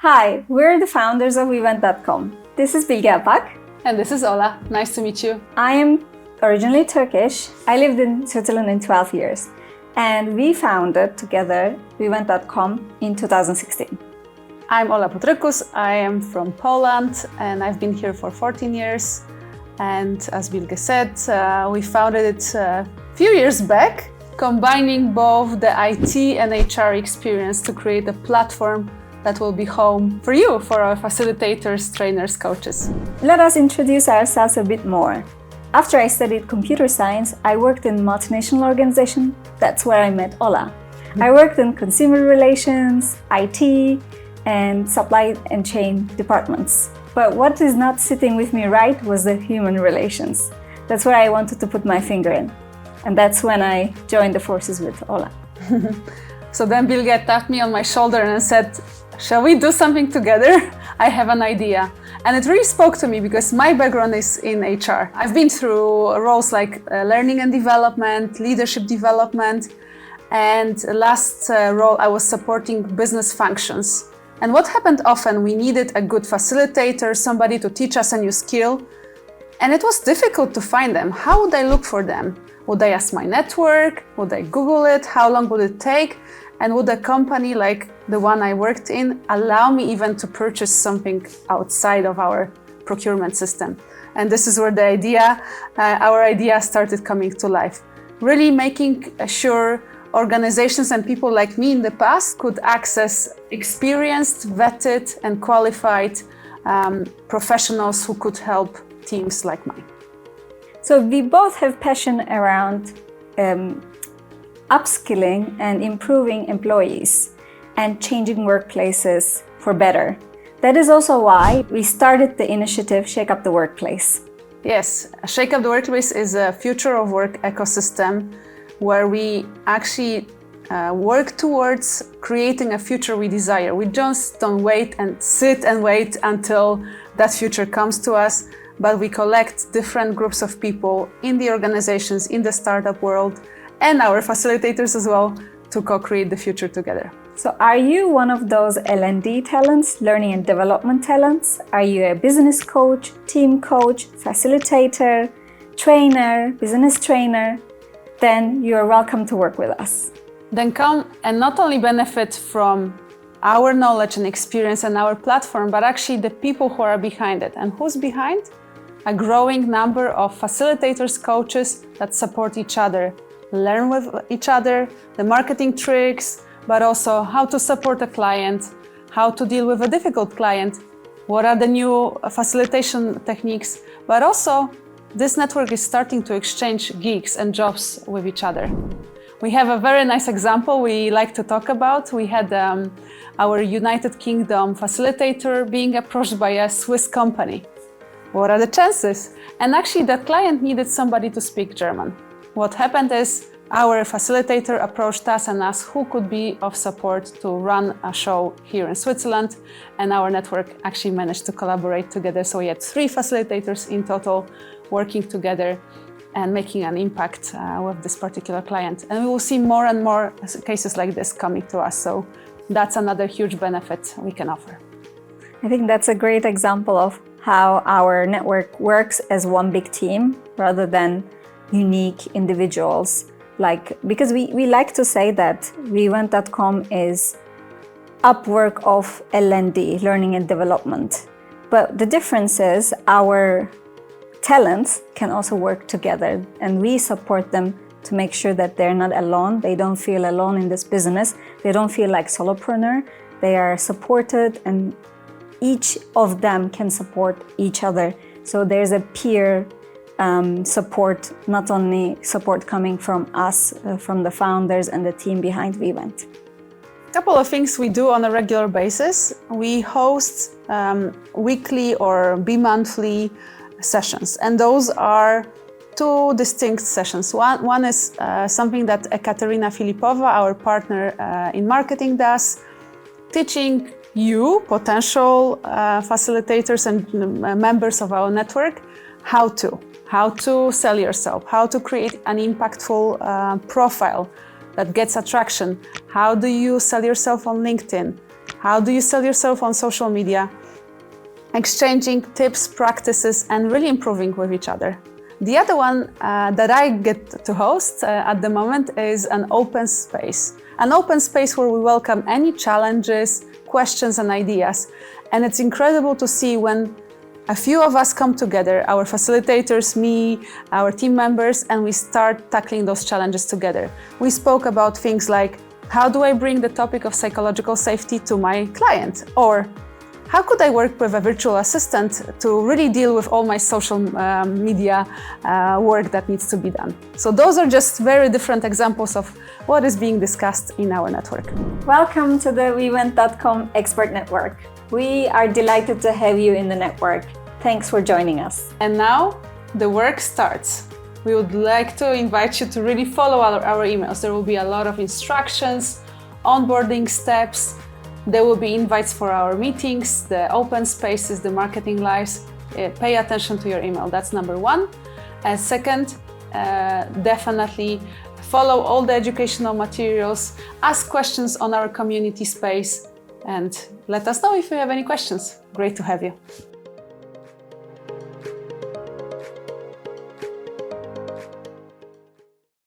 Hi, we're the founders of WeWent.com. This is Bilge and this is Ola. Nice to meet you. I am originally Turkish. I lived in Switzerland in 12 years, and we founded together WeWent.com in 2016. I'm Ola Potrykus. I am from Poland and I've been here for 14 years. And as Bilge said, we founded it a few years back, combining both the IT and HR experience to create a platform that will be home for you, for our facilitators, trainers, coaches. Let us introduce ourselves a bit more. After I studied computer science, I worked in a multinational organization. That's where I met Ola. I worked in consumer relations, IT, and supply and chain departments. But what is not sitting with me right was the human relations. That's where I wanted to put my finger in. And that's when I joined the forces with Ola. So then Bilge tapped me on my shoulder and said, "Shall we do something together? I have an idea." And it really spoke to me because my background is in HR. I've been through roles like learning and development, leadership development, and last role I was supporting business functions. And what happened often, we needed a good facilitator, somebody to teach us a new skill. And it was difficult to find them. How would I look for them? Would I ask my network? Would I Google it? How long would it take? And would a company like the one I worked in allow me even to purchase something outside of our procurement system? And this is where our idea started coming to life. Really making sure organizations and people like me in the past could access experienced, vetted and qualified professionals who could help teams like mine. So we both have passion around upskilling and improving employees and changing workplaces for better. That is also why we started the initiative Shake Up the Workplace. Yes, Shake Up the Workplace is a future of work ecosystem where we actually work towards creating a future we desire. We just don't wait and sit and wait until that future comes to us, but we collect different groups of people in the organizations, in the startup world, and our facilitators as well, to co-create the future together. So are you one of those L&D talents, learning and development talents? Are you a business coach, team coach, facilitator, trainer, business trainer? Then you are welcome to work with us. Then come and not only benefit from our knowledge and experience and our platform, but actually the people who are behind it. And who's behind? A growing number of facilitators, coaches that support each other, learn with each other, the marketing tricks, but also how to support a client, how to deal with a difficult client, what are the new facilitation techniques, but also this network is starting to exchange gigs and jobs with each other. We have a very nice example we like to talk about. We had our United Kingdom facilitator being approached by a Swiss company. What are the chances? And actually that client needed somebody to speak German. What happened is our facilitator approached us and asked who could be of support to run a show here in Switzerland, and our network actually managed to collaborate together. So we had 3 facilitators in total working together and making an impact with this particular client. And we will see more and more cases like this coming to us. So that's another huge benefit we can offer. I think that's a great example of how our network works as one big team rather than unique individuals. Because we like to say that WeWent.com is Upwork of L&D, learning and development. But the difference is our talents can also work together, and we support them to make sure that they're not alone. They don't feel alone in this business. They don't feel like solopreneur. They are supported, and each of them can support each other. So there's a peer support, not only support coming from us, from the founders and the team behind WeWent. A couple of things we do on a regular basis. We host weekly or bi-monthly sessions, and those are 2 distinct sessions. One is something that Ekaterina Filipova, our partner in marketing, does, teaching you, potential facilitators and members of our network, how to sell yourself, how to create an impactful profile that gets attraction, how do you sell yourself on LinkedIn, How do you sell yourself on social media? Exchanging tips, practices, and really improving with each other. The other one that I get to host at the moment is an open space. An open space where we welcome any challenges, questions, and ideas. And it's incredible to see when a few of us come together, our facilitators, me, our team members, and we start tackling those challenges together. We spoke about things like, how do I bring the topic of psychological safety to my client? Or how could I work with a virtual assistant to really deal with all my social media work that needs to be done? So those are just very different examples of what is being discussed in our network. Welcome to the WeWent.com Expert Network. We are delighted to have you in the network. Thanks for joining us. And now the work starts. We would like to invite you to really follow our emails. There will be a lot of instructions, onboarding steps. There will be invites for our meetings, the open spaces, the marketing lives. Pay attention to your email. That's number one. And second, definitely follow all the educational materials, ask questions on our community space, and let us know if you have any questions. Great to have you.